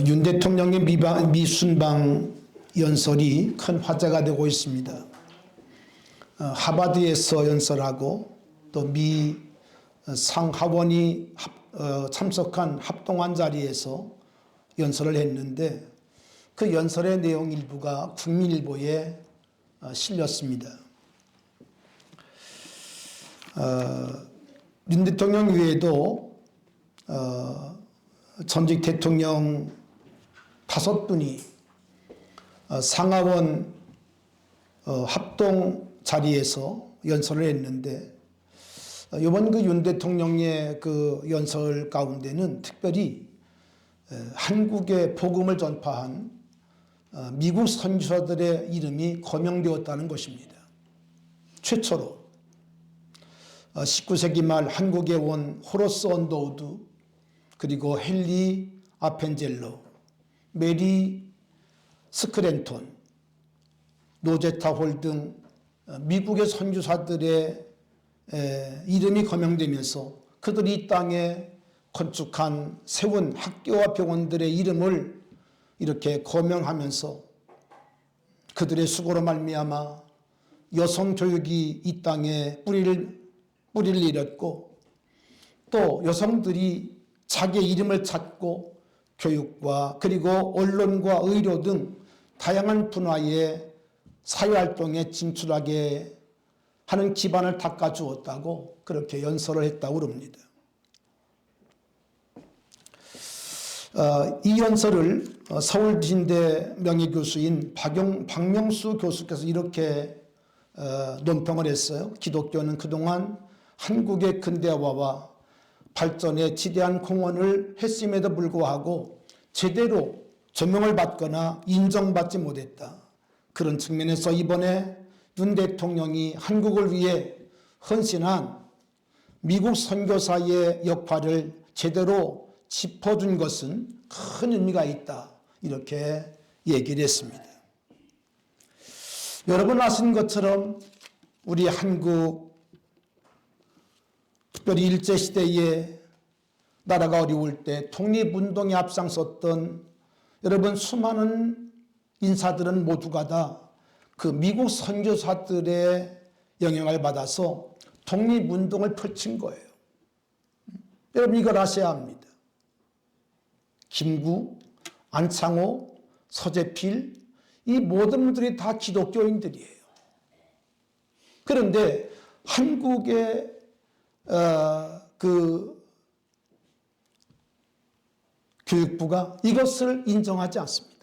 윤 대통령의 미순방 연설이 큰 화제가 되고 있습니다. 하버드에서 연설하고 또 미 상하원이 참석한 합동한 자리에서 연설을 했는데 그 연설의 내용 일부가 국민일보에 실렸습니다. 윤 대통령 외에도 전직 대통령 5분이 상하원 합동 자리에서 연설을 했는데 이번 그 윤 대통령의 그 연설 가운데는 특별히 한국의 복음을 전파한 미국 선교사들의 이름이 거명되었다는 것입니다. 최초로 19세기 말 한국에 온 호러스 언더우드, 그리고 헨리 아펜젤로, 메리 스크랜톤, 노제타 홀 등 미국의 선교사들의 이름이 거명되면서 그들이 이 땅에 건축한 세운 학교와 병원들의 이름을 이렇게 거명하면서 그들의 수고로 말미암아 여성 교육이 이 땅에 뿌리를 내렸고, 또 여성들이 자기의 이름을 찾고 교육과 그리고 언론과 의료 등 다양한 분야의 사회활동에 진출하게 하는 기반을 닦아주었다고 그렇게 연설을 했다고 그럽니다. 이 연설을 서울진대 명예교수인 박명수 교수께서 이렇게 논평을 했어요. 기독교는 그동안 한국의 근대화와 발전에 지대한 공헌을 했음에도 불구하고 제대로 조명을 받거나 인정받지 못했다. 그런 측면에서 이번에 윤 대통령이 한국을 위해 헌신한 미국 선교사의 역할을 제대로 짚어준 것은 큰 의미가 있다. 이렇게 얘기를 했습니다. 여러분 아시는 것처럼 우리 한국, 특별히 일제시대에 나라가 어려울 때 독립운동에 앞장섰던 여러분 수많은 인사들은 모두가 다 그 미국 선교사들의 영향을 받아서 독립운동을 펼친 거예요. 여러분 이걸 아셔야 합니다. 김구, 안창호, 서재필, 이 모든 분들이 다 기독교인들이에요. 그런데 한국의 그 교육부가 이것을 인정하지 않습니다.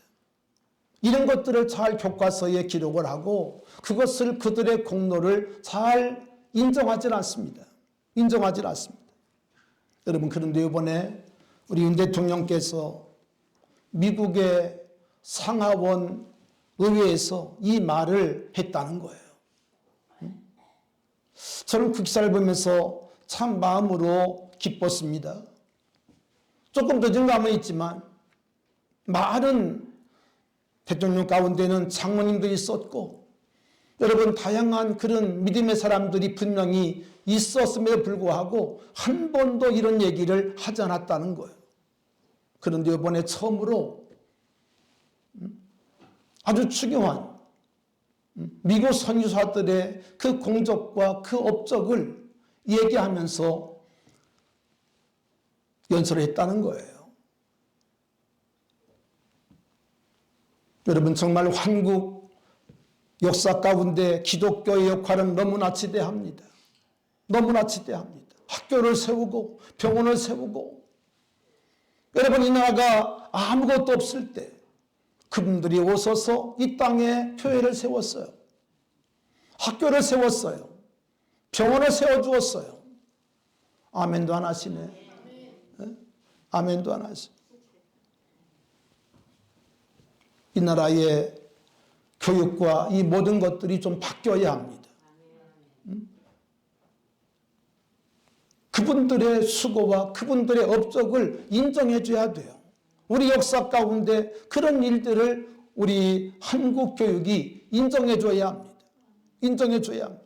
이런 것들을 잘 교과서에 기록을 하고 그것을 그들의 공로를 잘 인정하지 않습니다. 인정하지 않습니다. 여러분 그런데 이번에 우리 윤 대통령께서 미국의 상하원 의회에서 이 말을 했다는 거예요. 저는 그 기사를 보면서 참 마음으로 기뻤습니다. 조금 늦은 감은 있지만 많은 대통령 가운데는 장로님들이 있었고 여러분 다양한 그런 믿음의 사람들이 분명히 있었음에도 불구하고 한 번도 이런 얘기를 하지 않았다는 거예요. 그런데 이번에 처음으로 아주 중요한 미국 선교사들의 그 공적과 그 업적을 얘기하면서 연설을 했다는 거예요. 여러분 정말 한국 역사 가운데 기독교의 역할은 너무나 지대합니다. 너무나 지대합니다. 학교를 세우고 병원을 세우고 여러분 이 나라가 아무것도 없을 때 그분들이 오셔서 이 땅에 교회를 세웠어요. 학교를 세웠어요. 병원을 세워주었어요. 아멘도 안 하시네. 네? 아멘도 안 하시네. 이 나라의 교육과 이 모든 것들이 좀 바뀌어야 합니다. 그분들의 수고와 그분들의 업적을 인정해 줘야 돼요. 우리 역사 가운데 그런 일들을 우리 한국 교육이 인정해 줘야 합니다. 인정해 줘야 합니다.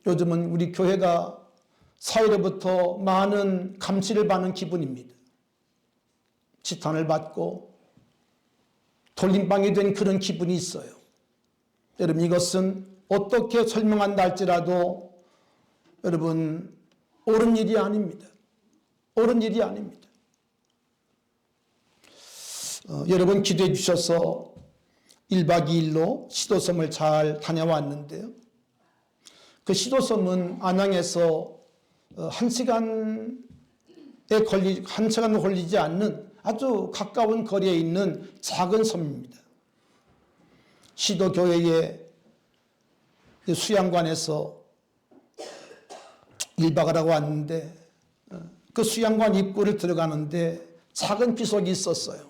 요즘은 우리 교회가 사회로부터 많은 감시를 받는 기분입니다. 지탄을 받고 돌림방이 된 그런 기분이 있어요. 여러분, 이것은 어떻게 설명한다 할지라도 여러분 옳은 일이 아닙니다. 옳은 일이 아닙니다. 여러분 기도해 주셔서 1박 2일로 시도섬을 잘 다녀왔는데요. 그 시도섬은 안양에서 1시간도 걸리지 않는 아주 가까운 거리에 있는 작은 섬입니다. 시도교회의 수양관에서 1박을 하고 왔는데 그 수양관 입구를 들어가는데 작은 비석이 있었어요.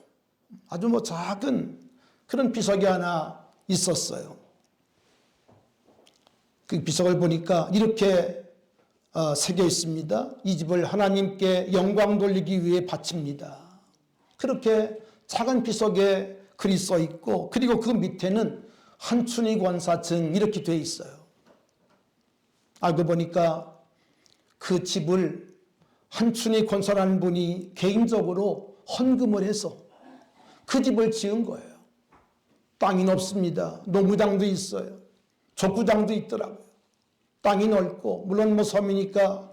아주 작은 그런 비석이 하나 있었어요. 그 비석을 보니까 이렇게 새겨 있습니다. 이 집을 하나님께 영광 돌리기 위해 바칩니다. 그렇게 작은 비석에 글이 써 있고, 그리고 그 밑에는 한춘희 권사증 이렇게 돼 있어요. 알고 보니까 그 집을 한춘희 권사라는 분이 개인적으로 헌금을 해서 그 집을 지은 거예요. 땅이 없습니다. 농구장도 있어요. 족구장도 있더라고요. 땅이 넓고, 물론 섬이니까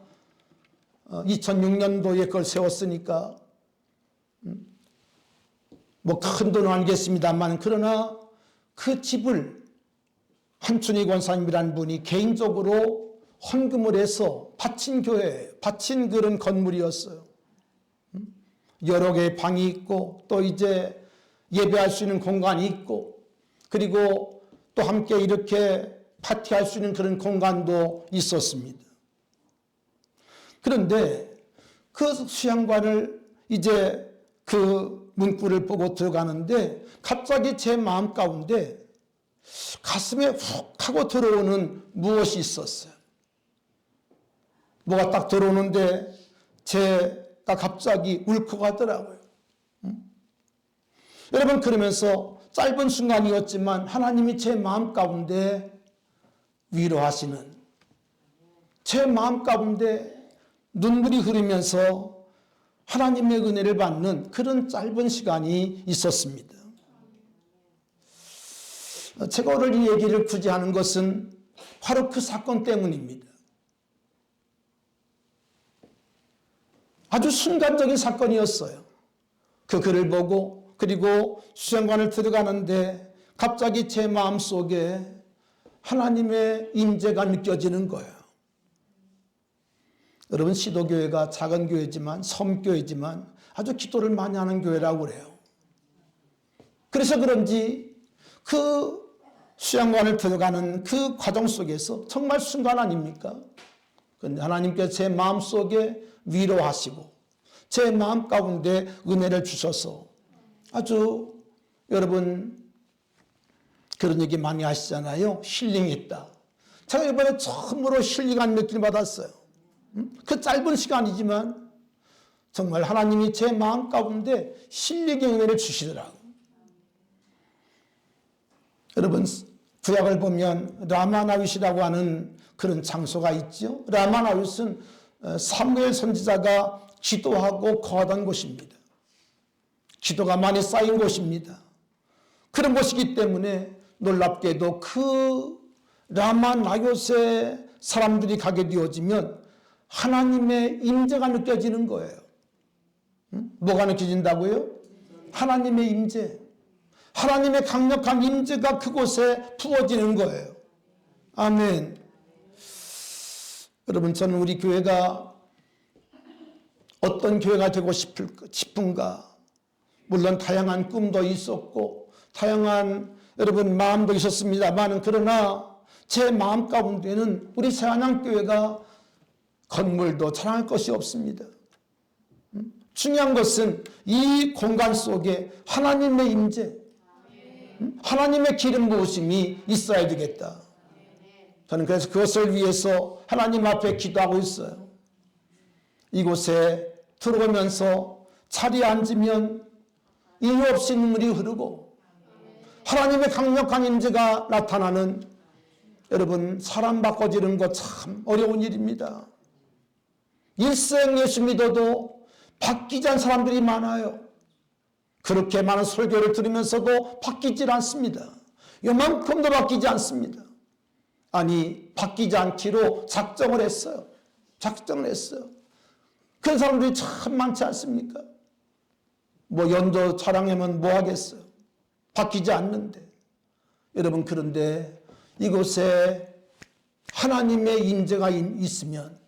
2006년도에 그걸 세웠으니까 큰 돈은 아니겠습니다만, 그러나 그 집을 한춘희 권사님이라는 분이 개인적으로 헌금을 해서 바친 교회예요. 바친 그런 건물이었어요. 여러 개의 방이 있고, 또 이제 예배할 수 있는 공간이 있고, 그리고 또 함께 이렇게 파티할 수 있는 그런 공간도 있었습니다. 그런데 그 수양관을 이제 그 문구를 보고 들어가는데 갑자기 제 마음 가운데 가슴에 훅 하고 들어오는 무엇이 있었어요. 뭐가 딱 들어오는데 제가 갑자기 울컥하더라고요. 여러분, 그러면서 짧은 순간이었지만 하나님이 제 마음 가운데 위로하시는, 제 마음 가운데 눈물이 흐르면서 하나님의 은혜를 받는 그런 짧은 시간이 있었습니다. 제가 오늘 이 얘기를 굳이 하는 것은 바로 그 사건 때문입니다. 아주 순간적인 사건이었어요. 그 글을 보고, 그리고 수양관을 들어가는데 갑자기 제 마음속에 하나님의 임재가 느껴지는 거예요. 여러분, 시도교회가 작은 교회지만, 섬교회지만 아주 기도를 많이 하는 교회라고 그래요. 그래서 그런지 그 수양관을 들어가는 그 과정 속에서 정말 순간 아닙니까? 그런데 하나님께서 제 마음속에 위로하시고 제 마음 가운데 은혜를 주셔서 아주, 여러분 그런 얘기 많이 하시잖아요. 힐링했다. 제가 이번에 처음으로 힐링한 느낌을 받았어요. 그 짧은 시간이지만 정말 하나님이 제 마음 가운데 힐링의 은혜를 주시더라고요. 여러분, 구약을 보면 라마나윗이라고 하는 그런 장소가 있죠. 라마나윗은 사무엘 선지자가 기도하고 거하던 곳입니다. 기도가 많이 쌓인 곳입니다. 그런 곳이기 때문에 놀랍게도 그 라마나윗에 사람들이 가게 되어지면 하나님의 임재가 느껴지는 거예요. 뭐가 느껴진다고요? 하나님의 임재. 하나님의 강력한 임재가 그곳에 부어지는 거예요. 아멘. 여러분, 저는 우리 교회가 어떤 교회가 되고 싶은가? 물론 다양한 꿈도 있었고 다양한 여러분 마음도 있었습니다만, 그러나 제 마음 가운데는 우리 새안양교회가 건물도 자랑할 것이 없습니다. 중요한 것은 이 공간 속에 하나님의 임재, 하나님의 기름 부으심이 있어야 되겠다. 저는 그래서 그것을 위해서 하나님 앞에 기도하고 있어요. 이곳에 들어오면서 자리에 앉으면 이유 없이 눈물이 흐르고 하나님의 강력한 임재가 나타나는, 여러분, 사람 바꿔지는 것 참 어려운 일입니다. 일생 예수 믿어도 바뀌지 않은 사람들이 많아요. 그렇게 많은 설교를 들으면서도 바뀌질 않습니다. 요만큼도 바뀌지 않습니다. 아니, 바뀌지 않기로 작정을 했어요. 작정을 했어요. 그런 사람들이 참 많지 않습니까? 뭐 연도 자랑하면 뭐 하겠어요? 바뀌지 않는데. 여러분, 그런데 이곳에 하나님의 임재가 있으면,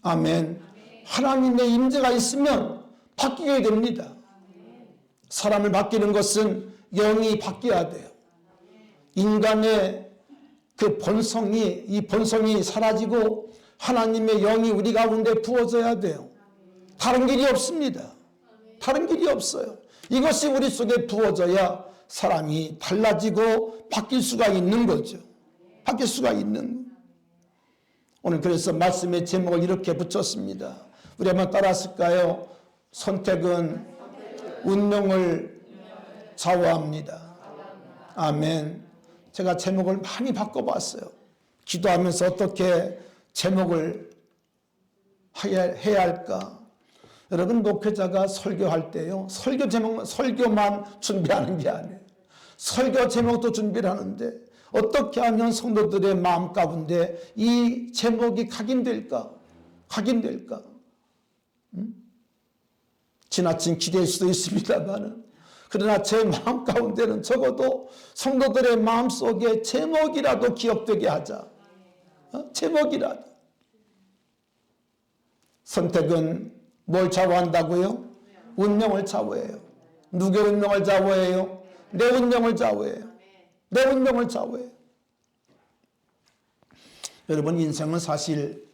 아멘, 하나님의 임재가 있으면 바뀌게 됩니다. 사람을 바뀌는 것은 영이 바뀌어야 돼요. 인간의 그 본성이, 이 본성이 사라지고 하나님의 영이 우리 가운데 부어져야 돼요. 다른 길이 없습니다. 다른 길이 없어요. 이것이 우리 속에 부어져야 사람이 달라지고 바뀔 수가 있는 거죠. 바뀔 수가 있는. 오늘 그래서 말씀의 제목을 이렇게 붙였습니다. 우리 한번 따라했을까요? 선택은 운명을 좌우합니다. 아멘. 제가 제목을 많이 바꿔봤어요. 기도하면서 어떻게 제목을 해야 할까? 여러분, 목회자가 설교할 때요, 설교 제목, 설교만 준비하는 게 아니에요. 설교 제목도 준비를 하는데 어떻게 하면 성도들의 마음 가운데 이 제목이 각인될까? 각인될까? 지나친 기대일 수도 있습니다만, 그러나 제 마음 가운데는 적어도 성도들의 마음 속에 제목이라도 기억되게 하자. 제목이라도. 선택은 뭘 좌우한다고요? 운명을 좌우해요. 누구의 운명을 좌우해요? 내 운명을 좌우해요. 내 운명을 좌우해요. 여러분, 인생은 사실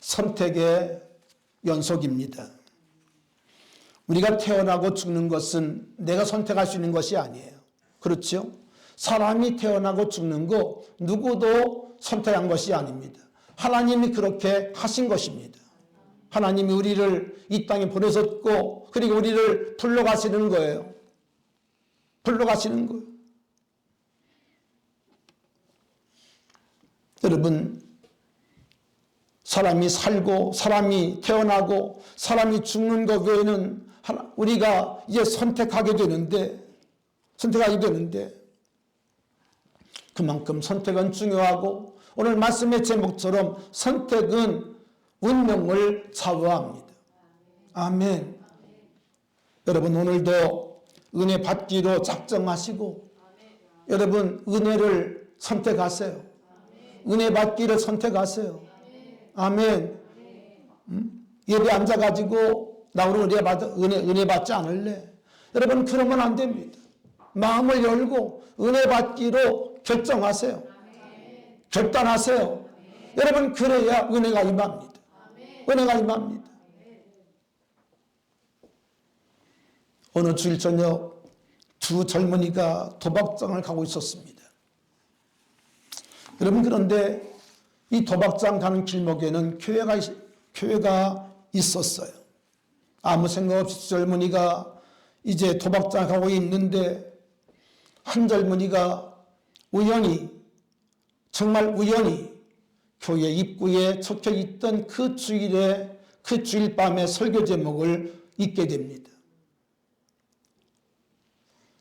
선택의 연속입니다. 우리가 태어나고 죽는 것은 내가 선택할 수 있는 것이 아니에요. 그렇죠? 사람이 태어나고 죽는 거 누구도 선택한 것이 아닙니다. 하나님이 그렇게 하신 것입니다. 하나님이 우리를 이 땅에 보내셨고, 그리고 우리를 불러가시는 거예요. 불러가시는 거예요. 여러분, 사람이 살고 사람이 태어나고 사람이 죽는 것 외에는 우리가 이제 선택하게 되는데 그만큼 선택은 중요하고, 오늘 말씀의 제목처럼 선택은 운명을 좌우합니다. 아멘. 여러분, 오늘도 은혜 받기로 작정하시고, 여러분, 은혜를 선택하세요. 은혜 받기를 선택하세요. 아멘. 예배 앉아가지고 나 오늘 은혜 받지 않을래? 여러분, 그러면 안 됩니다. 마음을 열고 은혜 받기로 결정하세요. 결단하세요. 여러분, 그래야 은혜가 임합니다. 은혜가 임합니다. 어느 주일 저녁 두 젊은이가 도박장을 가고 있었습니다. 여러분, 그런데 이 도박장 가는 길목에는 교회가 있었어요. 아무 생각 없이 젊은이가 이제 도박장 가고 있는데, 한 젊은이가 정말 우연히 교회 입구에 적혀 있던 그 주일 밤의 설교 제목을 읽게 됩니다.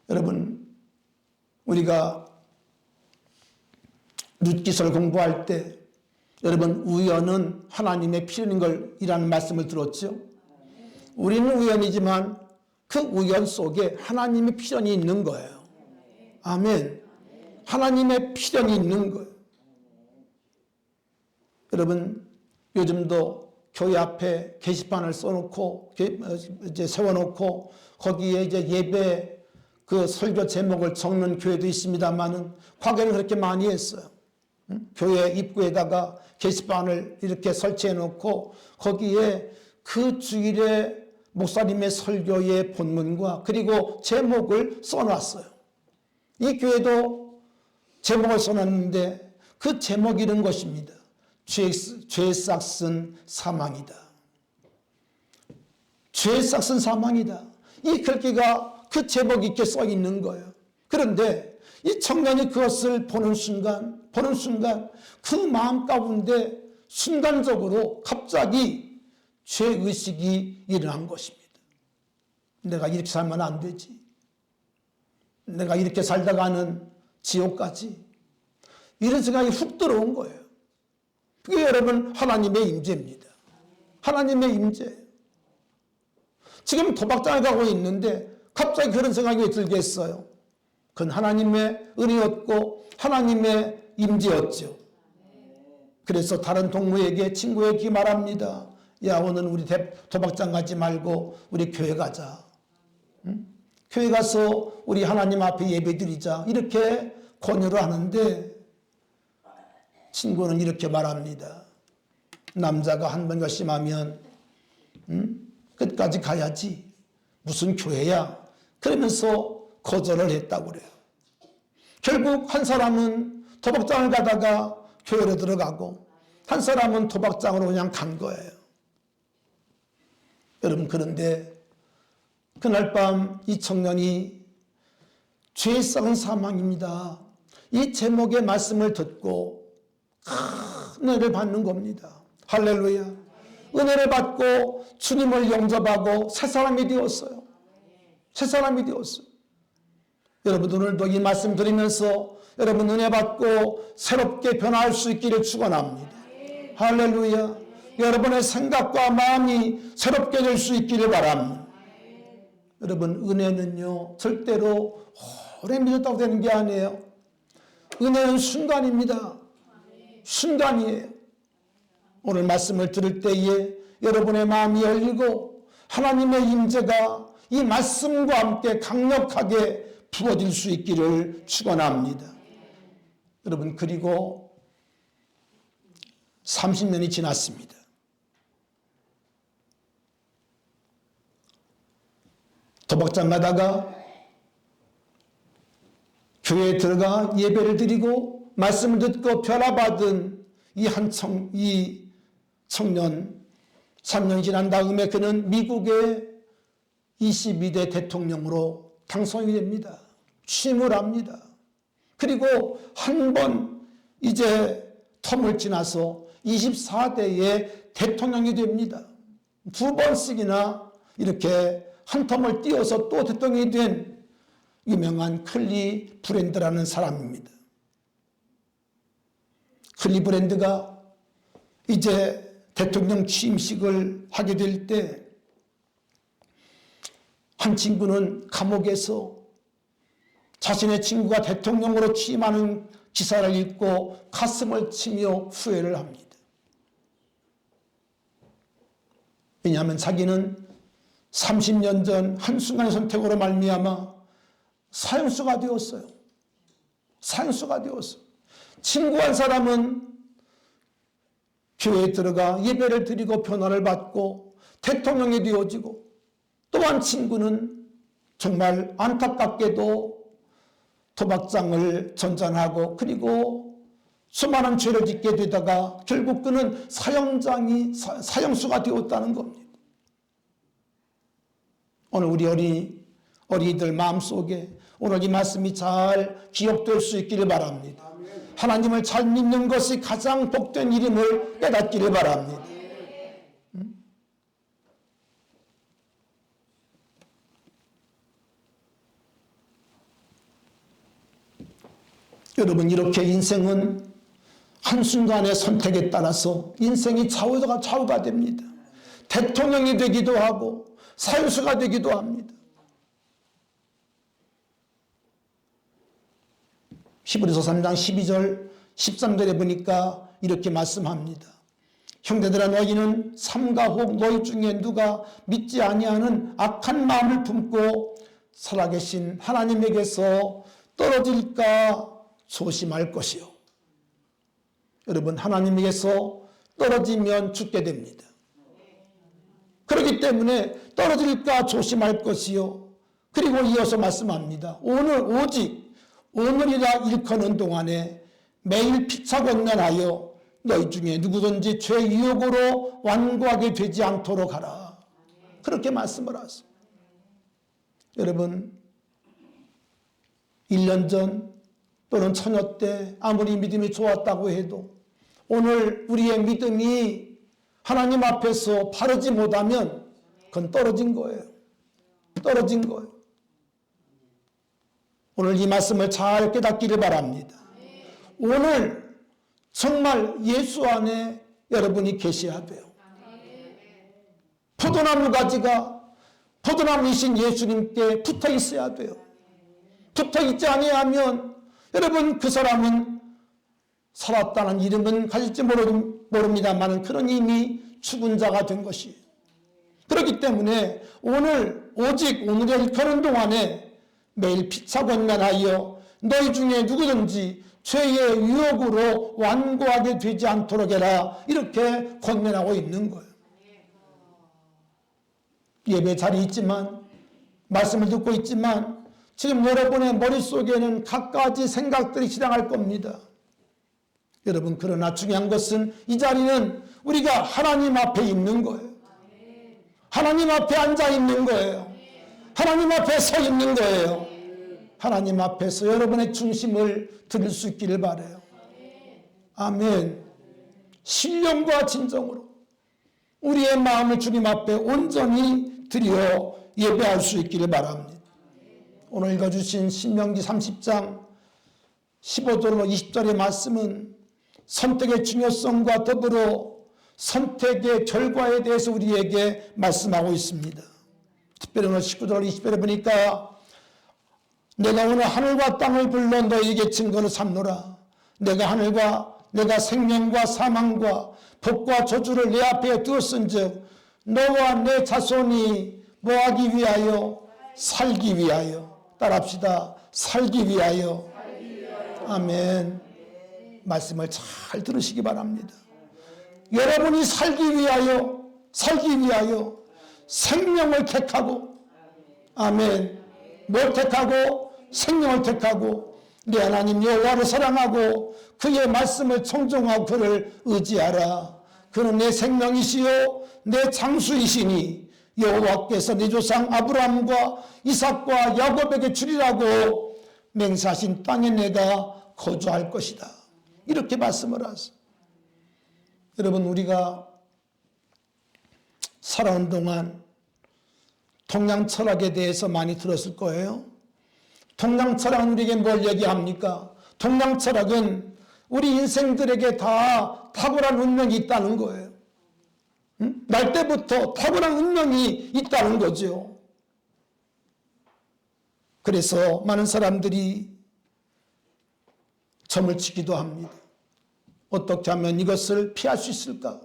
여러분, 우리가 룻기서를 공부할 때, 여러분, 우연은 하나님의 필연인 걸이라는 말씀을 들었죠. 우리는 우연이지만 그 우연 속에 하나님의 필연이 있는 거예요. 아멘. 하나님의 필연이 있는 거예요. 여러분, 요즘도 교회 앞에 게시판을 써놓고 이제 세워놓고 거기에 이제 예배 그 설교 제목을 적는 교회도 있습니다만은, 과거에는 그렇게 많이 했어요. 교회 입구에다가 게시판을 이렇게 설치해 놓고 거기에 그 주일에 목사님의 설교의 본문과 그리고 제목을 써놨어요. 이 교회도 제목을 써놨는데 그 제목이 이런 것입니다. 죄 싹슨 사망이다. 죄 싹슨 사망이다. 이 글귀가 그 제목 있게 써 있는 거예요. 그런데 이 청년이 그것을 보는 순간 그 마음 가운데 순간적으로 갑자기 죄의식이 일어난 것입니다. 내가 이렇게 살면 안 되지. 내가 이렇게 살다가는 지옥까지. 이런 생각이 훅 들어온 거예요. 그게 여러분 하나님의 임재입니다. 하나님의 임재. 지금 도박장에 가고 있는데 갑자기 그런 생각이 왜 들겠어요? 그건 하나님의 은혜였고 하나님의 임재였죠. 그래서 다른 동무에게, 친구에게 말합니다. 야, 오늘 우리 도박장 가지 말고 우리 교회 가자. 응? 교회 가서 우리 하나님 앞에 예배드리자. 이렇게 권유를 하는데 친구는 이렇게 말합니다. 남자가 한 번 결심하면 끝까지 가야지. 무슨 교회야? 그러면서 거절을 했다고 그래요. 결국 한 사람은 도박장을 가다가 교회로 들어가고 한 사람은 도박장으로 그냥 간 거예요. 여러분, 그런데 그날 밤 이 청년이 죄에 썩은 사망입니다. 이 제목의 말씀을 듣고 큰 은혜를 받는 겁니다. 할렐루야. 은혜를 받고 주님을 영접하고 새 사람이 되었어요. 새 사람이 되었어요. 여러분, 오늘도 이 말씀 드리면서 여러분 은혜 받고 새롭게 변화할 수 있기를 축원합니다. 할렐루야. 여러분의 생각과 마음이 새롭게 될 수 있기를 바랍니다. 여러분, 은혜는요 절대로 오래 믿었다고 되는 게 아니에요. 은혜는 순간입니다. 순간이에요. 오늘 말씀을 들을 때에 여러분의 마음이 열리고 하나님의 임재가 이 말씀과 함께 강력하게 부어질 수 있기를 축원합니다. 여러분, 그리고 30년이 지났습니다. 도박장 가다가 교회에 들어가 예배를 드리고 말씀을 듣고 변화받은 이 청년, 3년 지난 다음에 그는 미국의 22대 대통령으로 당선이 됩니다. 취임을 합니다. 그리고 한 번 이제 텀을 지나서 24대의 대통령이 됩니다. 2번씩이나 이렇게 한 텀을 띄어서 또 대통령이 된 유명한 클리브랜드라는 사람입니다. 클리브랜드가 이제 대통령 취임식을 하게 될 때 한 친구는 감옥에서 자신의 친구가 대통령으로 취임하는 기사를 읽고 가슴을 치며 후회를 합니다. 왜냐하면 자기는 30년 전 한순간의 선택으로 말미암아 사형수가 되었어요. 사형수가 되었어요. 친구 한 사람은 교회에 들어가 예배를 드리고 변화를 받고 대통령이 되어지고, 또 한 친구는 정말 안타깝게도 도박장을 전전하고 그리고 수많은 죄를 짓게 되다가 결국 그는 사형수가 되었다는 겁니다. 오늘 우리 어린이들 마음속에 오늘 이 말씀이 잘 기억될 수 있기를 바랍니다. 하나님을 잘 믿는 것이 가장 복된 일임을 깨닫기를 바랍니다. 여러분, 이렇게 인생은 한순간의 선택에 따라서 인생이 좌우가 됩니다. 대통령이 되기도 하고 사형수가 되기도 합니다. 히브리서 3장 12절 13절에 보니까 이렇게 말씀합니다. 형제들아, 너희는 삼가 혹 너희 중에 누가 믿지 아니하는 악한 마음을 품고 살아계신 하나님에게서 떨어질까 조심할 것이요. 여러분, 하나님에게서 떨어지면 죽게 됩니다. 그렇기 때문에 떨어질까 조심할 것이요. 그리고 이어서 말씀합니다. 오늘이라 일컫는 동안에 매일 피차 건면하여 너희 중에 누구든지 죄 유혹으로 완고하게 되지 않도록 하라. 그렇게 말씀을 하세요. 여러분, 1년 전 또는 처녀 때 아무리 믿음이 좋았다고 해도 오늘 우리의 믿음이 하나님 앞에서 바르지 못하면 그건 떨어진 거예요. 떨어진 거예요. 오늘 이 말씀을 잘 깨닫기를 바랍니다. 오늘 정말 예수 안에 여러분이 계셔야 돼요. 포도나무 가지가 포도나무이신 예수님께 붙어 있어야 돼요. 붙어 있지 아니하면 여러분 그 사람은 살았다는 이름은 가질지 모릅니다만 그런 이미 죽은 자가 된 것이에요. 그렇기 때문에 오늘 오직 오늘의 일하는 동안에 매일 피차 권면하여 너희 중에 누구든지 죄의 유혹으로 완고하게 되지 않도록 해라, 이렇게 권면하고 있는 거예요. 예배 자리에 있지만 말씀을 듣고 있지만 지금 여러분의 머릿속에는 갖가지 생각들이 지나갈 겁니다. 여러분, 그러나 중요한 것은 이 자리는 우리가 하나님 앞에 있는 거예요. 하나님 앞에 앉아 있는 거예요. 하나님 앞에 서 있는 거예요. 하나님 앞에서 여러분의 중심을 드릴 수 있기를 바라요. 아멘. 신령과 진정으로 우리의 마음을 주님 앞에 온전히 드려 예배할 수 있기를 바랍니다. 오늘 읽어주신 신명기 30장 15절로 20절의 말씀은 선택의 중요성과 더불어 선택의 결과에 대해서 우리에게 말씀하고 있습니다. 특별히 오늘 19절 20절에 보니까 내가 오늘 하늘과 땅을 불러 너희에게 증거를 삼노라. 내가 생명과 사망과 복과 저주를 내 앞에 두었은즉 너와 내 자손이 뭐하기 위하여? 살기 위하여. 따라합시다. 살기 위하여. 아멘. 말씀을 잘 들으시기 바랍니다. 여러분이 살기 위하여 생명을 택하고, 아멘, 뭘 택하고? 생명을 택하고 내 하나님 여호와를 사랑하고 그의 말씀을 청종하고 그를 의지하라. 그는 내 생명이시요 내 장수이시니 여호와께서 내 조상 아브라함과 이삭과 야곱에게 주리라고 맹세하신 땅에 내가 거주할 것이다. 이렇게 말씀을 하세요. 여러분, 우리가 살아온 동안 동양 철학에 대해서 많이 들었을 거예요. 동양 철학은 우리에게 뭘 얘기합니까? 동양 철학은 우리 인생들에게 다 탁월한 운명이 있다는 거예요. 날 때부터 탁월한 운명이 있다는 거죠. 그래서 많은 사람들이 점을 치기도 합니다. 어떻게 하면 이것을 피할 수 있을까?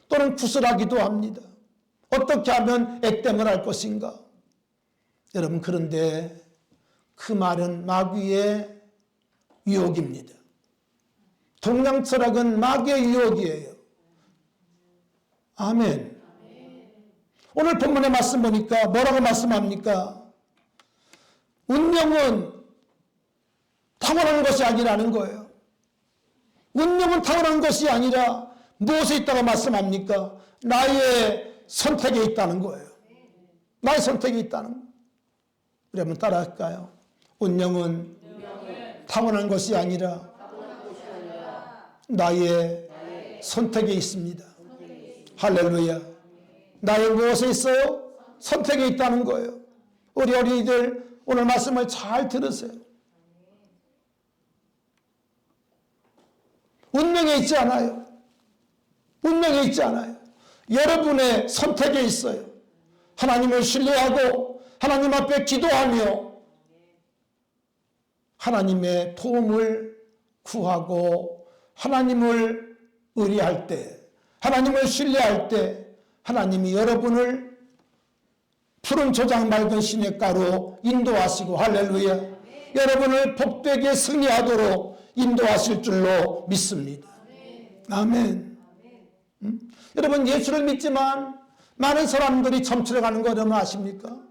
또는 구슬하기도 합니다. 어떻게 하면 액땜을 할 것인가? 여러분, 그런데 그 말은 마귀의 유혹입니다. 동양 철학은 마귀의 유혹이에요. 아멘. 오늘 본문의 말씀 보니까 뭐라고 말씀합니까? 운명은 타고난 것이 아니라는 거예요. 운명은 타고난 것이 아니라 무엇에 있다고 말씀합니까? 나의 선택에 있다는 거예요. 나의 선택이 있다는 거예요. 여러분, 따라할까요? 운명은 타고난 것이 아니라 나의 선택에 있습니다. 할렐루야. 나의 무엇에 있어요? 선택에 있다는 거예요. 우리 어린이들 오늘 말씀을 잘 들으세요. 운명에 있지 않아요. 운명에 있지 않아요. 여러분의 선택에 있어요. 하나님을 신뢰하고 하나님 앞에 기도하며 하나님의 도움을 구하고 하나님을 의뢰할 때, 하나님을 신뢰할 때 하나님이 여러분을 푸른 조장 맑은 시냇가로 인도하시고, 할렐루야, 여러분을 복되게 승리하도록 인도하실 줄로 믿습니다. 아멘. 여러분, 예수를 믿지만 많은 사람들이 점쳐가는 거 여러분 아십니까?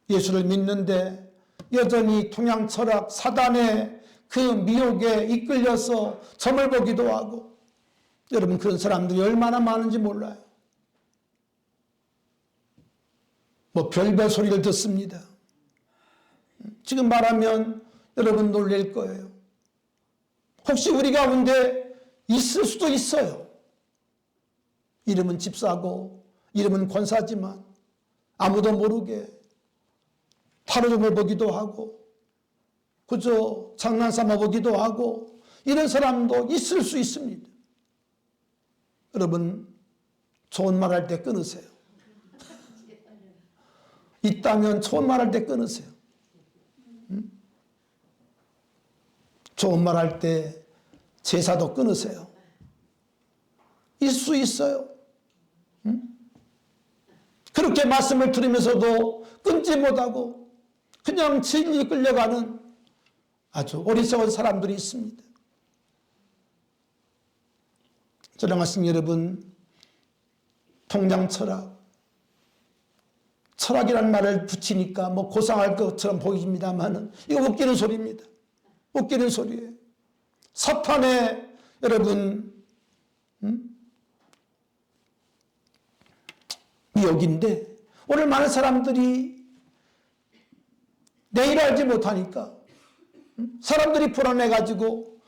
예수를 믿는데 여전히 동양 철학 사단의 그 미혹에 이끌려서 점을 보기도 하고, 여러분, 그런 사람들이 얼마나 많은지 몰라요. 뭐 별별 소리를 듣습니다. 지금 말하면 여러분 놀랄 거예요. 혹시 우리 가운데 있을 수도 있어요. 이름은 집사고 이름은 권사지만 아무도 모르게 타로점을 보기도 하고 그저 장난삼아 보기도 하고 이런 사람도 있을 수 있습니다. 여러분 좋은 말 할 때 끊으세요. 있다면 좋은 말 할 때 끊으세요. 좋은 말 할 때 제사도 끊으세요. 있을 수 있어요. 그렇게 말씀을 들으면서도 끊지 못하고 그냥 진리에 끌려가는 아주 어리석은 사람들이 있습니다. 사랑하신 여러분, 통장 철학이라는 말을 붙이니까 뭐 고상할 것처럼 보입니다만 이거 웃기는 소리입니다. 웃기는 소리예요. 사탄의 여러분 미혹인데 오늘 많은 사람들이 내일 알지 못하니까 사람들이 불안해가지고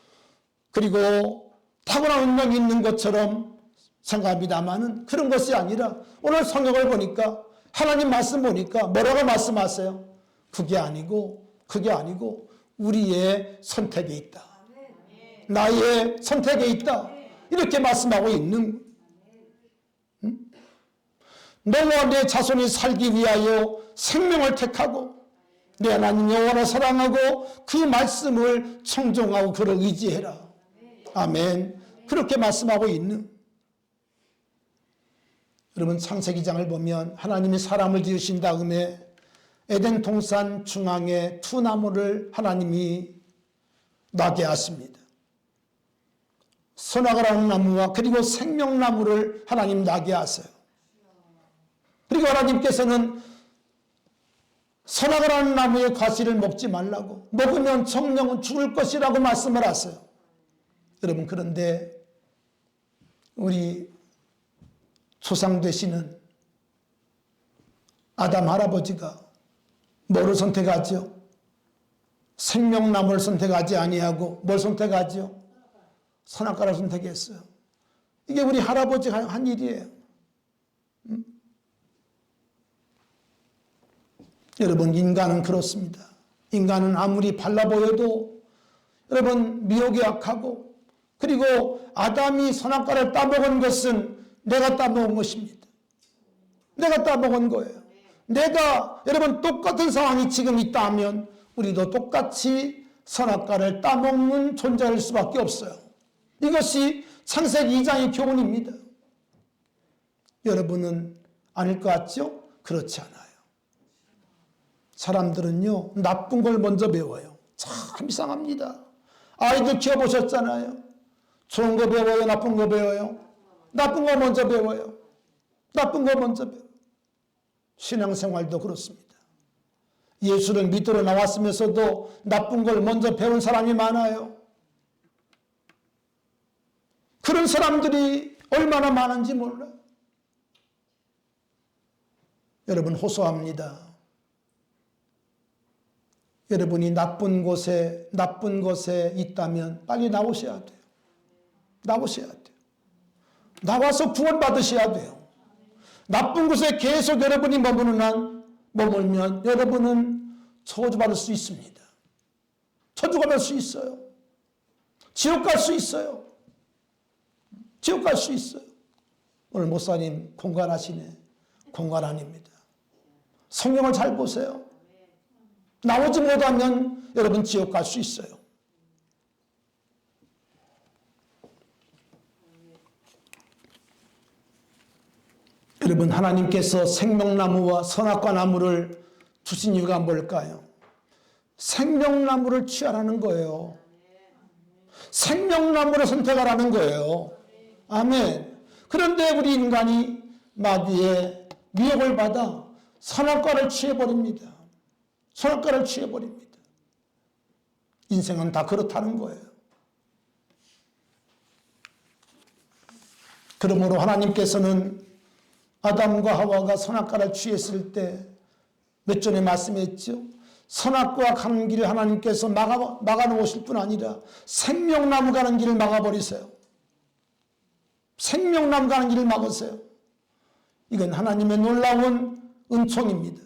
그리고 타고난 운명이 있는 것처럼 생각합니다만은 그런 것이 아니라 오늘 성경을 보니까 하나님 말씀 보니까 뭐라고 말씀하세요? 그게 아니고 우리의 선택에 있다. 나의 선택에 있다. 이렇게 말씀하고 있는 너와 내 자손이 살기 위하여 생명을 택하고 내 하나님 여호와를 사랑하고 그 말씀을 청종하고 그를 의지해라. 아멘. 그렇게 말씀하고 있는 여러분 창세기장을 보면 하나님이 사람을 지으신 다음에 에덴 동산 중앙에 투나무를 하나님이 나게 하십니다. 선악을 나무와 그리고 생명나무를 하나님 나게 하세요. 그리고 하나님께서는 선악을 하는 나무의 과실을 먹지 말라고 먹으면 정령은 죽을 것이라고 말씀을 하세요. 여러분 그런데 우리 조상 되시는 아담 할아버지가 뭐를 선택하죠? 생명나무를 선택하지 아니하고 뭘 선택하죠? 선악과를 선택했어요. 이게 우리 할아버지가 한 일이에요. 여러분 인간은 그렇습니다. 인간은 아무리 발라 보여도 여러분 미혹이 약하고 그리고 아담이 선악과를 따먹은 것은 내가 따먹은 것입니다. 내가 따먹은 거예요. 내가 여러분 똑같은 상황이 지금 있다면 우리도 똑같이 선악과를 따먹는 존재일 수밖에 없어요. 이것이 창세기 2장의 교훈입니다. 여러분은 아닐 것 같죠? 그렇지 않아요. 사람들은요 나쁜 걸 먼저 배워요. 참 이상합니다. 아이들 키워보셨잖아요. 좋은 거 배워요? 나쁜 거 배워요? 나쁜 거 먼저 배워요. 나쁜 거 먼저 배워요. 신앙생활도 그렇습니다. 예수를 믿으러 나왔으면서도 나쁜 걸 먼저 배운 사람이 많아요. 그런 사람들이 얼마나 많은지 몰라요. 여러분 호소합니다. 여러분이 나쁜 곳에 있다면 빨리 나오셔야 돼요. 나오셔야 돼요. 나와서 구원받으셔야 돼요. 나쁜 곳에 계속 여러분이 머물면 여러분은 저주받을 수 있습니다. 저주받을 수 있어요. 지옥 갈 수 있어요. 지옥 갈 수 있어요. 오늘 목사님 공갈하시네. 공갈 아닙니다. 성경을 잘 보세요. 나오지 못하면 여러분 지옥 갈 수 있어요. 여러분 하나님께서 생명나무와 선악과 나무를 주신 이유가 뭘까요? 생명나무를 취하라는 거예요. 생명나무를 선택하라는 거예요. 아멘. 그런데 우리 인간이 마귀의 미혹을 받아 선악과를 취해버립니다. 선악과를 취해버립니다. 인생은 다 그렇다는 거예요. 그러므로 하나님께서는 아담과 하와가 선악과를 취했을 때 몇 전에 말씀했죠. 선악과 가는 길을 하나님께서 막아놓으실 뿐 아니라 생명나무 가는 길을 막아버리세요. 생명나무 가는 길을 막으세요. 이건 하나님의 놀라운 은총입니다.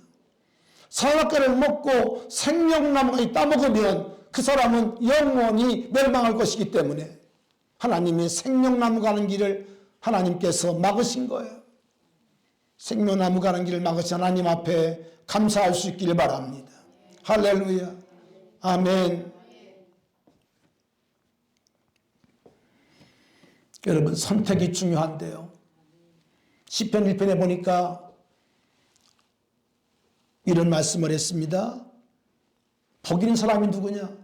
선악과를 먹고 생명나무까지 따먹으면 그 사람은 영원히 멸망할 것이기 때문에 하나님이 생명나무 가는 길을 하나님께서 막으신 거예요. 생명나무 가는 길을 막으신 하나님 앞에 감사할 수 있기를 바랍니다. 할렐루야. 아멘. 여러분, 선택이 중요한데요. 시편 1편에 보니까 이런 말씀을 했습니다. 복 있는 사람이 누구냐?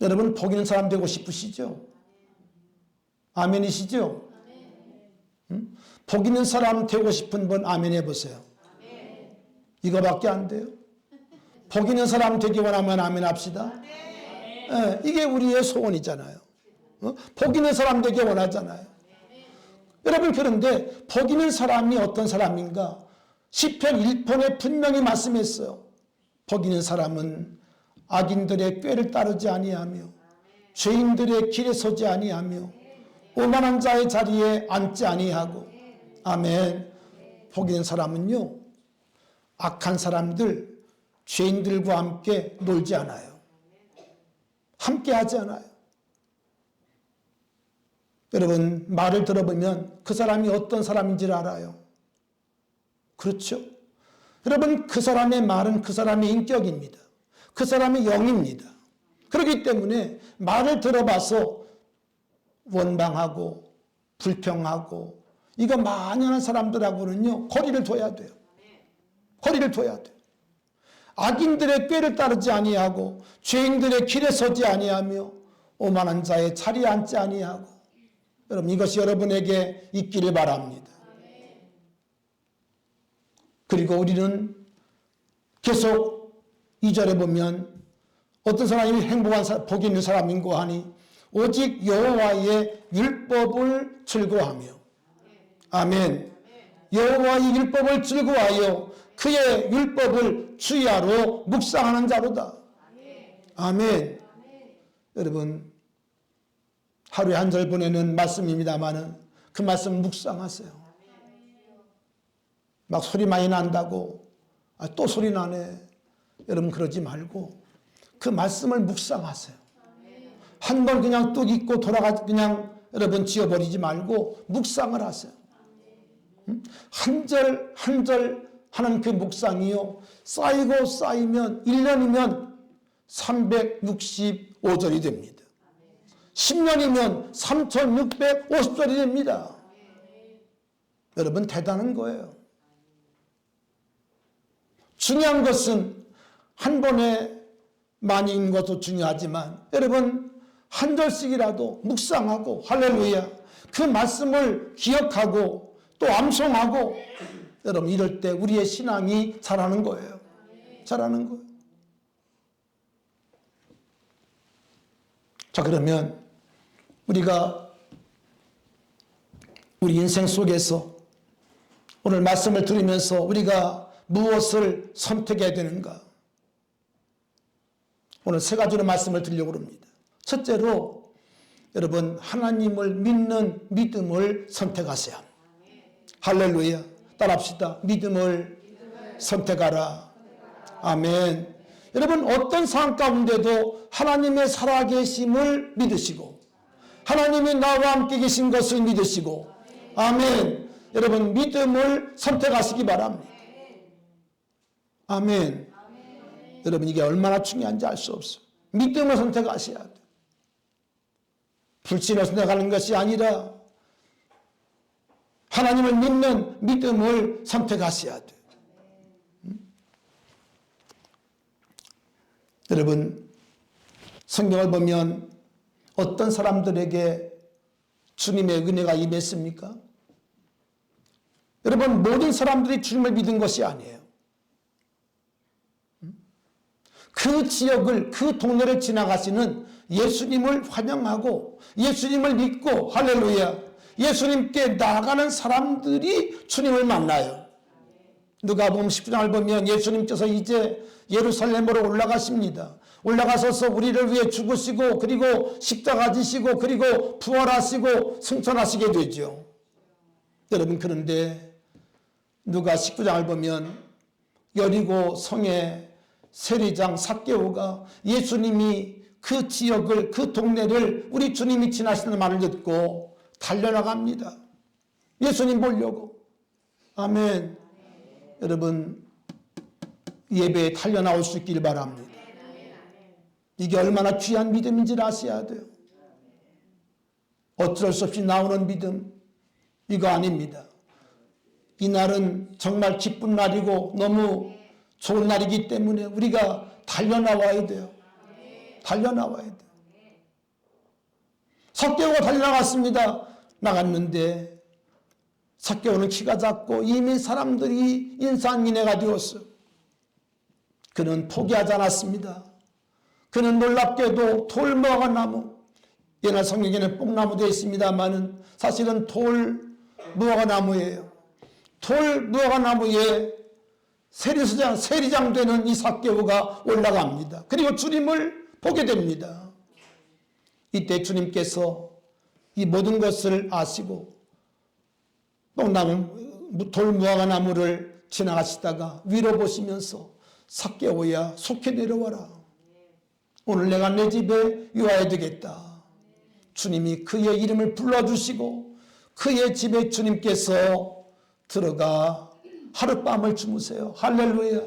여러분, 복 있는 사람 되고 싶으시죠? 아멘이시죠? 복 있는 사람 되고 싶은 분 아멘 해보세요. 이거밖에 안 돼요. 복 있는 사람 되기 원하면 아멘 합시다. 네, 이게 우리의 소원이잖아요. 복 있는 사람 되기 원하잖아요. 여러분, 그런데 복 있는 사람이 어떤 사람인가? 시편 1편에 분명히 말씀했어요. 복 있는 사람은 악인들의 꾀를 따르지 아니하며 죄인들의 길에 서지 아니하며 오만한 자의 자리에 앉지 아니하고. 아멘. 복 있는 사람은요, 악한 사람들, 죄인들과 함께 놀지 않아요. 함께 하지 않아요. 여러분, 말을 들어보면 그 사람이 어떤 사람인지를 알아요. 그렇죠? 여러분, 그 사람의 말은 그 사람의 인격입니다. 그 사람의 영입니다. 그렇기 때문에 말을 들어봐서 원망하고 불평하고 이거 많이 하는 사람들하고는요, 거리를 둬야 돼요. 거리를 둬야 돼요. 악인들의 꾀를 따르지 아니하고 죄인들의 길에 서지 아니하며 오만한 자의 자리에 앉지 아니하고. 여러분, 이것이 여러분에게 있기를 바랍니다. 그리고 우리는 계속 2절에 보면 어떤 사람이 행복한 복이 있는 사람인고 하니 오직 여호와의 율법을 즐거워하며. 아멘. 여호와의 율법을 즐거워하여 그의 율법을 주야로 묵상하는 자로다. 아멘. 여러분, 하루에 한 절 보내는 말씀입니다마는 그 말씀 묵상하세요. 막 소리 많이 난다고 또 소리 나네. 여러분, 그러지 말고 그 말씀을 묵상하세요. 한 번 그냥 뚝 잊고 그냥 여러분 지어버리지 말고 묵상을 하세요. 한 절 한 절 하는 그 묵상이요, 쌓이고 쌓이면 1년이면 365절이 됩니다. 10년이면 3650절이 됩니다. 여러분, 대단한 거예요. 중요한 것은 한 번에 많이 읽는 것도 중요하지만 여러분, 한 절씩이라도 묵상하고, 할렐루야, 그 말씀을 기억하고 또 암송하고, 여러분, 이럴 때 우리의 신앙이 자라는 거예요. 자라는 거예요. 자, 그러면 우리가 우리 인생 속에서 오늘 말씀을 들으면서 우리가 무엇을 선택해야 되는가? 오늘 세 가지로 말씀을 드리려고 합니다. 첫째로, 여러분, 하나님을 믿는 믿음을 선택하세요. 할렐루야. 따라합시다. 믿음을 선택하라. 아멘. 여러분, 어떤 상황 가운데도 하나님의 살아계심을 믿으시고 하나님이 나와 함께 계신 것을 믿으시고, 아멘. 여러분, 믿음을 선택하시기 바랍니다. 아멘. 여러분, 이게 얼마나 중요한지 알 수 없어요. 믿음을 선택하셔야 돼요. 불신을 선택하는 것이 아니라 하나님을 믿는 믿음을 선택하셔야 돼요. 여러분, 성경을 보면 어떤 사람들에게 주님의 은혜가 임했습니까? 여러분, 모든 사람들이 주님을 믿은 것이 아니에요. 그 지역을, 그 동네를 지나가시는 예수님을 환영하고 예수님을 믿고, 할렐루야, 예수님께 나아가는 사람들이 주님을 만나요. 누가복음 10장을 보면 예수님께서 이제 예루살렘으로 올라가십니다. 올라가셔서 우리를 위해 죽으시고 그리고 십자가 지시고 그리고 부활하시고 승천하시게 되죠. 여러분, 그런데 누가 19장을 보면 여리고 성의 세리장 삭개오가 예수님이 그 지역을, 그 동네를 우리 주님이 지나시는 말을 듣고 달려나갑니다. 예수님 보려고. 아멘. 여러분, 예배에 달려나올 수 있길 바랍니다. 이게 얼마나 귀한 믿음인지를 아셔야 돼요. 어쩔 수 없이 나오는 믿음, 이거 아닙니다. 이날은 정말 기쁜 날이고 너무 좋은 날이기 때문에 우리가 달려나와야 돼요. 달려나와야 돼요. 삭개오가 달려나갔습니다. 나갔는데 삭개오는 키가 작고 이미 사람들이 인산인해가 되었어요. 그는 포기하지 않았습니다. 그는 놀랍게도 돌무화과나무, 옛날 성경에는 뽕나무 되어 있습니다만은 사실은 돌무화과나무예요. 돌무화과나무에 세리장 되는 이 삭개오가 올라갑니다. 그리고 주님을 보게 됩니다. 이때 주님께서 이 모든 것을 아시고 돌무화과나무를 지나가시다가 위로 보시면서 삭개오야 속히 내려와라. 오늘 내가 내 집에 유하야 되겠다. 주님이 그의 이름을 불러주시고 그의 집에 주님께서 들어가 하룻밤을 주무세요. 할렐루야.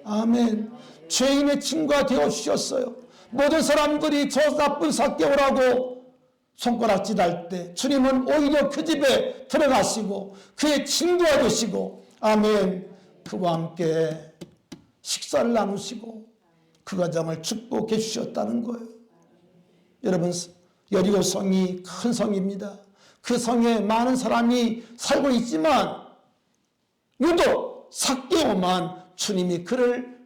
아멘. 죄인의 친구가 되어주셨어요. 모든 사람들이 저 나쁜 삭개오라고 손가락질 할 때 주님은 오히려 그 집에 들어가시고 그의 친구가 되시고, 아멘, 그와 함께 식사를 나누시고 그 가정을 축복해 주셨다는 거예요. 여러분, 여리고 성이 큰 성입니다. 그 성에 많은 사람이 살고 있지만 유독 삭개오만 주님이 그를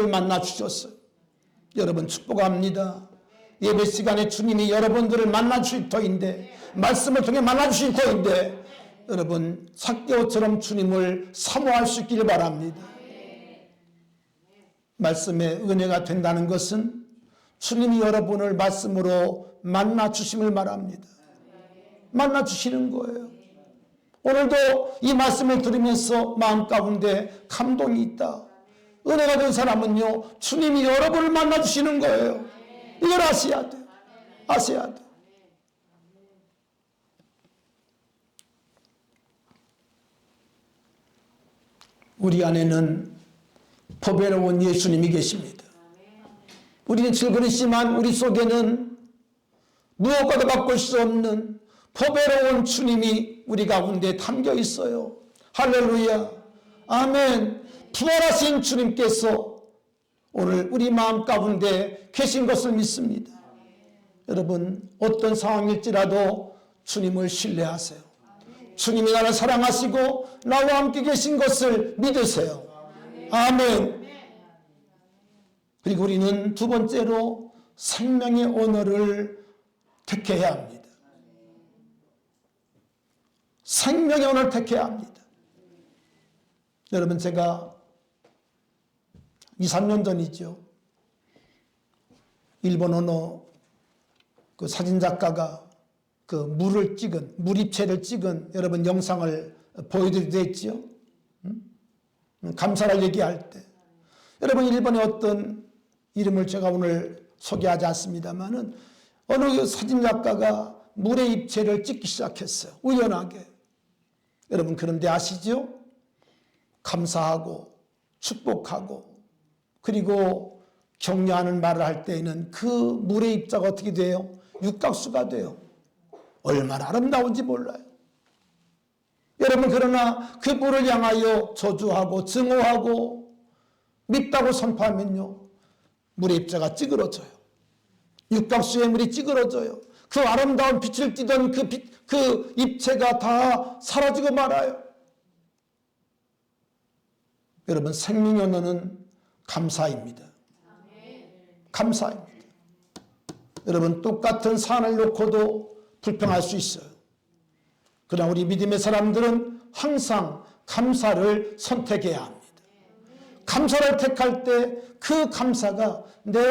만나 주셨어요. 여러분, 축복합니다. 예배 시간에 주님이 여러분들을 만나 주실 터인데, 말씀을 통해 만나 주실 터인데, 여러분 삭개오처럼 주님을 사모할 수 있기를 바랍니다. 말씀의 은혜가 된다는 것은 주님이 여러분을 말씀으로 만나 주심을 말합니다. 만나 주시는 거예요. 오늘도 이 말씀을 들으면서 마음 가운데 감동이 있다, 은혜가 된 사람은요, 주님이 여러분을 만나 주시는 거예요. 이걸 아셔야 돼요. 아셔야 돼요. 우리 안에는 보배로운 예수님이 계십니다. 우리는 즐거리지만 우리 속에는 무엇과도 바꿀 수 없는 보배로운 주님이 우리 가운데 담겨 있어요. 할렐루야. 아멘. 부활하신 주님께서 오늘 우리 마음 가운데 계신 것을 믿습니다. 여러분, 어떤 상황일지라도 주님을 신뢰하세요. 주님이 나를 사랑하시고 나와 함께 계신 것을 믿으세요. 아멘. 그리고 우리는 두 번째로 생명의 언어를 택해야 합니다. 생명의 언어를 택해야 합니다. 여러분, 제가 2, 3년 전이죠. 일본 어느 그 사진작가가 그 물입체를 찍은 여러분 영상을 보여드리게 했죠. 감사를 얘기할 때. 여러분, 일본의 어떤 이름을 제가 오늘 소개하지 않습니다만은 어느 사진작가가 물의 입체를 찍기 시작했어요. 우연하게. 여러분, 그런데 아시죠? 감사하고 축복하고 그리고 격려하는 말을 할 때에는 그 물의 입자가 어떻게 돼요? 육각수가 돼요. 얼마나 아름다운지 몰라요. 여러분, 그러나 그 물을 향하여 저주하고 증오하고 밉다고 선포하면요, 물의 입자가 찌그러져요. 육각수의 물이 찌그러져요. 그 아름다운 빛을 띠던 그 입체가 다 사라지고 말아요. 여러분, 생명의 언어는 감사입니다. 감사입니다. 여러분, 똑같은 산을 놓고도 불평할 수 있어요. 그러나 우리 믿음의 사람들은 항상 감사를 선택해야 합니다. 감사를 택할 때 그 감사가 내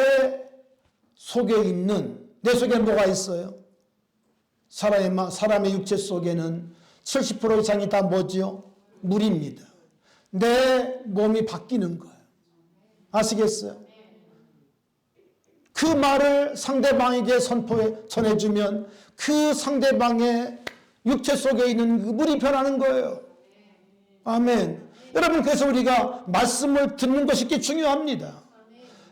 속에 있는, 내 속에 뭐가 있어요? 사람의 육체 속에는 70% 이상이 다 뭐지요? 물입니다. 내 몸이 바뀌는 거예요. 아시겠어요? 그 말을 상대방에게 전해주면 그 상대방의 육체 속에 있는 그 물이 변하는 거예요. 아멘. 여러분, 그래서 우리가 말씀을 듣는 것이 꽤 중요합니다.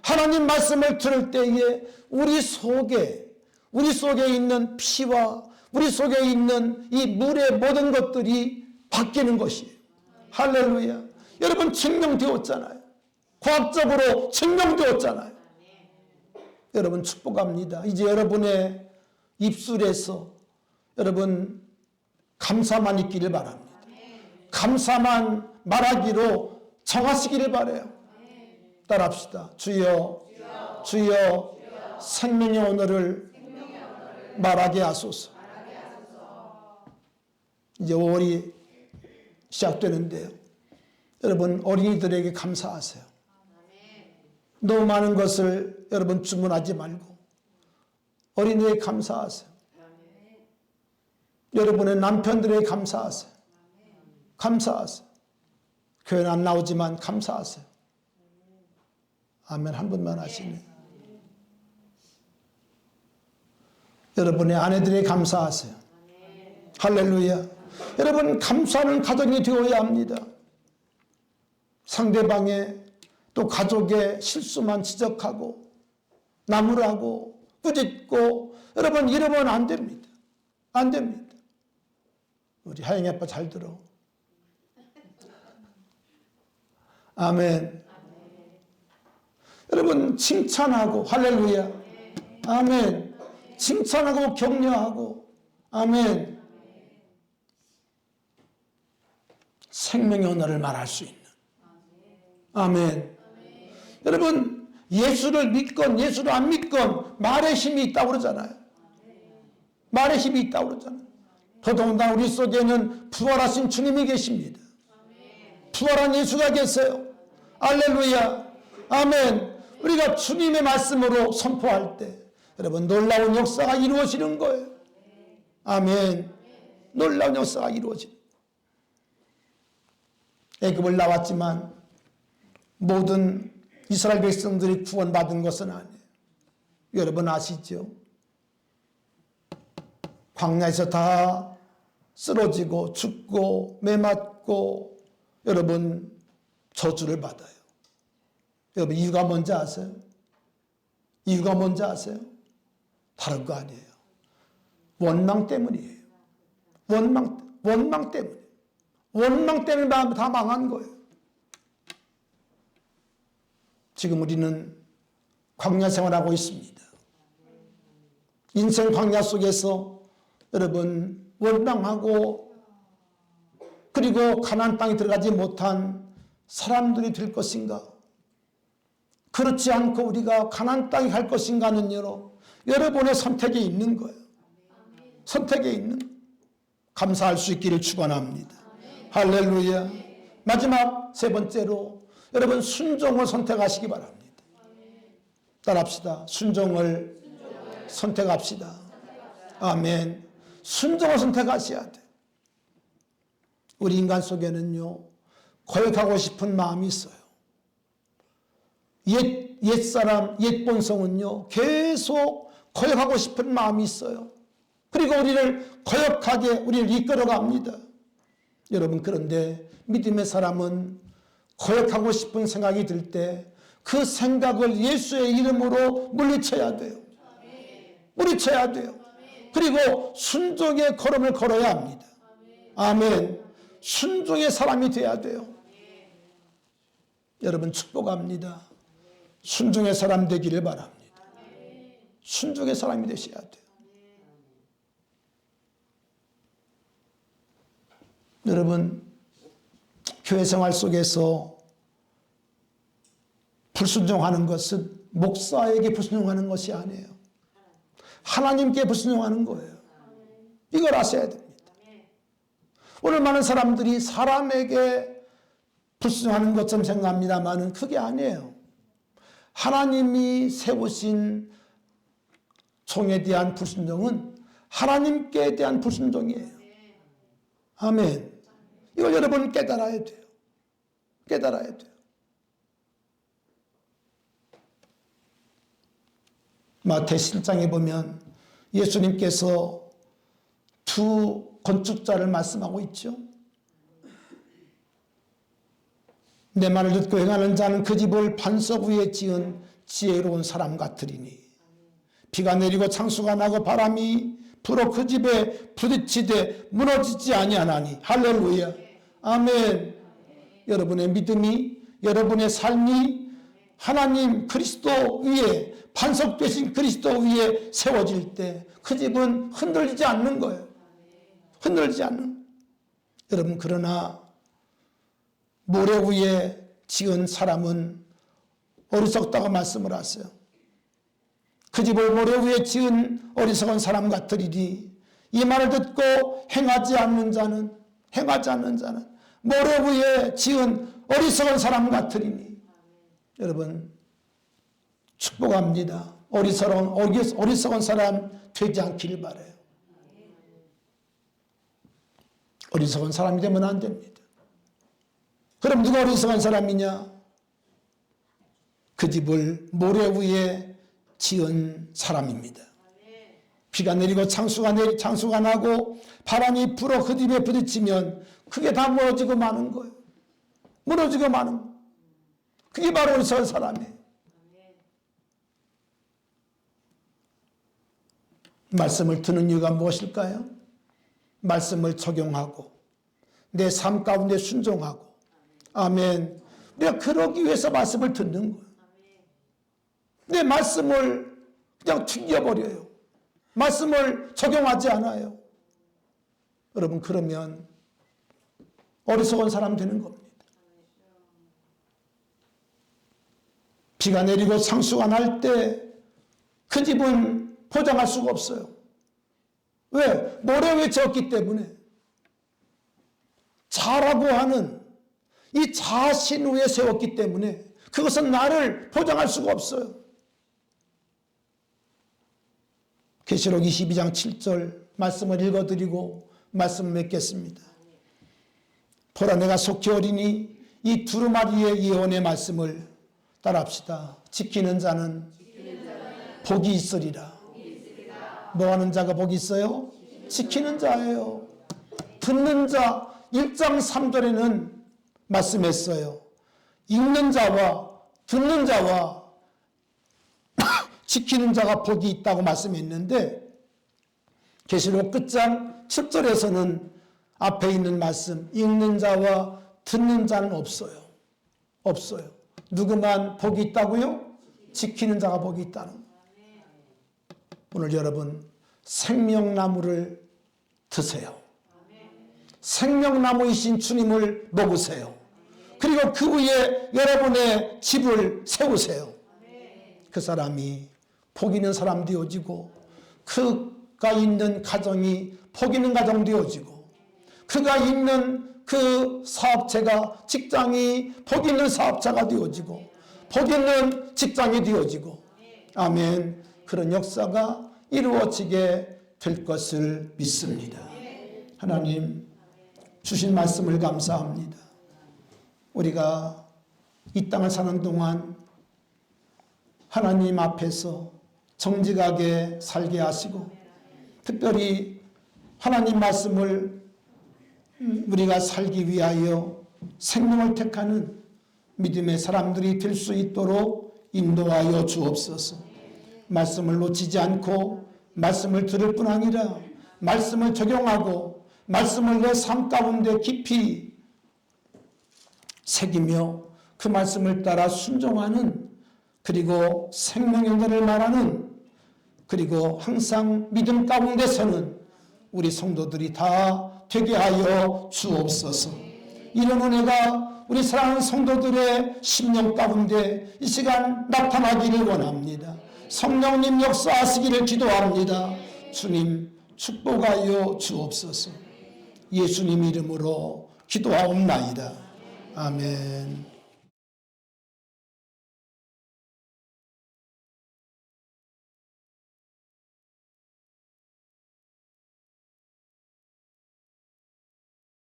하나님 말씀을 들을 때에 우리 속에 있는 피와 우리 속에 있는 이 물의 모든 것들이 바뀌는 것이에요. 할렐루야. 여러분, 증명되었잖아요. 과학적으로 증명되었잖아요. 여러분, 축복합니다. 이제 여러분의 입술에서 여러분 감사만 있기를 바랍니다. 감사만 말하기로 정하시기를 바라요. 따라합시다. 주여, 주여, 생명의 언어를 말하게 하소서. 이제 5월이 시작되는데요. 여러분, 어린이들에게 감사하세요. 너무 많은 것을 여러분 주문하지 말고 어린이에게 감사하세요. 여러분의 남편들에게 감사하세요. 감사하세요. 교회는 안 나오지만 감사하세요. 아멘. 한 분만 하시네. 여러분의 아내들에게 감사하세요. 할렐루야. 여러분, 감사하는 가정이 되어야 합니다. 상대방의 또 가족의 실수만 지적하고 나무라고 꾸짖고 여러분, 이러면 안 됩니다. 안 됩니다. 우리 하영이 아빠 잘 들어. 아멘. 여러분, 칭찬하고 할렐루야. 아멘. 칭찬하고 격려하고 아멘. 생명의 언어를 말할 수 있는 아멘. 여러분, 예수를 믿건 예수를 안 믿건 말의 힘이 있다고 그러잖아요. 말의 힘이 있다고 그러잖아요. 더더군다나 우리 속에는 부활하신 주님이 계십니다. 부활한 예수가 계세요. 할렐루야. 아멘. 우리가 주님의 말씀으로 선포할 때 여러분, 놀라운 역사가 이루어지는 거예요. 아멘. 놀라운 역사가 이루어지는. 애굽을 나왔지만 모든 이스라엘 백성들이 구원받은 것은 아니에요. 여러분 아시죠? 광야에서 다 쓰러지고 죽고 매맞고 여러분 저주를 받아요. 여러분, 이유가 뭔지 아세요? 이유가 뭔지 아세요? 다른 거 아니에요. 원망 때문이에요. 원망 때문에. 원망 때문에 다 망한 거예요. 지금 우리는 광야 생활하고 있습니다. 인생 광야 속에서 여러분 원망하고 그리고 가나안 땅에 들어가지 못한 사람들이 될 것인가? 그렇지 않고 우리가 가나안 땅에 갈 것인가는 여러분의 선택에 있는 거예요. 선택에 있는 감사할 수 있기를 축원합니다. 할렐루야. 마지막 세 번째로 여러분 순종을 선택하시기 바랍니다. 따라합시다. 순종을 선택합시다. 아멘. 순종을 선택하셔야 돼. 우리 인간 속에는요, 거역하고 싶은 마음이 있어요. 옛사람, 옛 본성은요, 계속 거역하고 싶은 마음이 있어요. 그리고 우리를 거역하게 우리를 이끌어갑니다. 여러분, 그런데 믿음의 사람은 거역하고 싶은 생각이 들 때 그 생각을 예수의 이름으로 물리쳐야 돼요. 물리쳐야 돼요. 그리고 순종의 걸음을 걸어야 합니다. 아멘. 순종의 사람이 돼야 돼요. 여러분, 축복합니다. 순종의 사람 되기를 바랍니다. 순종의 사람이 되셔야 돼요. 여러분, 교회 생활 속에서 불순종하는 것은 목사에게 불순종하는 것이 아니에요. 하나님께 불순종하는 거예요. 이걸 아셔야 됩니다. 오늘 많은 사람들이 사람에게 불순종하는 것처럼 생각합니다만 그게 아니에요. 하나님이 세우신 종에 대한 불순종은 하나님께 대한 불순종이에요. 아멘. 이걸 여러분 깨달아야 돼요. 깨달아야 돼요. 마태 7장에 보면 예수님께서 두 건축자를 말씀하고 있죠. 내 말을 듣고 행하는 자는 그 집을 반석 위에 지은 지혜로운 사람 같으리니 비가 내리고 창수가 나고 바람이 불어 그 집에 부딪히되 무너지지 아니하나니. 할렐루야. 아멘. 여러분의 믿음이, 여러분의 삶이 하나님 그리스도 위에, 반석 되신 그리스도 위에 세워질 때 그 집은 흔들리지 않는 거예요. 흔들리지 않는. 여러분, 그러나 모래 위에 지은 사람은 어리석다고 말씀을 하세요. 그 집을 모래 위에 지은 어리석은 사람 같으리니 이 말을 듣고 행하지 않는 자는 모래 위에 지은 어리석은 사람 같으리니. 여러분, 축복합니다. 어리석은 사람 되지 않기를 바라요. 어리석은 사람이 되면 안 됩니다. 그럼 누가 어리석은 사람이냐? 그 집을 모래 위에 지은 사람입니다. 비가 내리고 창수가 나고 바람이 불어 그 집에 부딪히면 그게 다 무너지고 마는 거예요. 무너지고 마는 거예요. 그게 바로 어리석은 사람이에요. 말씀을 듣는 이유가 무엇일까요? 말씀을 적용하고 내 삶 가운데 순종하고. 아멘. 우리가 그러기 위해서 말씀을 듣는 거예요. 내 말씀을 그냥 튕겨버려요. 말씀을 적용하지 않아요. 여러분, 그러면 어리석은 사람 되는 겁니다. 비가 내리고 창수가 날 때 그 집은 포장할 수가 없어요. 왜? 모래 위에 지었기 때문에. 자라고 하는 이 자신 위에 세웠기 때문에 그것은 나를 포장할 수가 없어요. 계시록 22장 7절 말씀을 읽어드리고 말씀을 맺겠습니다. 보라, 내가 속히 오리니 이 두루마리의 예언의 말씀을 따라합시다. 지키는 자는 복이 있으리라. 뭐하는 자가 복이 있어요? 지키는 자예요. 듣는 자. 1장 3절에는 말씀했어요. 읽는 자와 듣는 자와 지키는 자가 복이 있다고 말씀했는데, 계시록 끝장 7절에서는 앞에 있는 말씀, 읽는 자와 듣는 자는 없어요. 없어요. 누구만 복이 있다고요? 지키는 자가 복이 있다는 거예요. 오늘 여러분, 생명나무를 드세요. 생명나무이신 주님을 먹으세요. 그리고 그 위에 여러분의 집을 세우세요. 그 사람이 복 있는 사람 되어지고, 그가 있는 가정이 복 있는 가정 되어지고, 그가 있는 그 사업체가, 직장이 복 있는 사업자가 되어지고, 복 있는 직장이 되어지고, 아멘. 그런 역사가 이루어지게 될 것을 믿습니다. 하나님, 주신 말씀을 감사합니다. 우리가 이 땅을 사는 동안 하나님 앞에서 정직하게 살게 하시고, 특별히 하나님 말씀을 우리가 살기 위하여 생명을 택하는 믿음의 사람들이 될 수 있도록 인도하여 주옵소서. 말씀을 놓치지 않고 말씀을 들을 뿐 아니라 말씀을 적용하고 말씀을 내 삶 가운데 깊이 새기며 그 말씀을 따라 순종하는, 그리고 생명의 은혜를 말하는, 그리고 항상 믿음 가운데 서는 우리 성도들이 다 되게 하여 주옵소서. 이런 은혜가 우리 사랑하는 성도들의 심령 가운데 이 시간 나타나기를 원합니다. 성령님 역사하시기를 기도합니다. 주님 축복하여 주옵소서. 예수님 이름으로 기도하옵나이다. 아멘.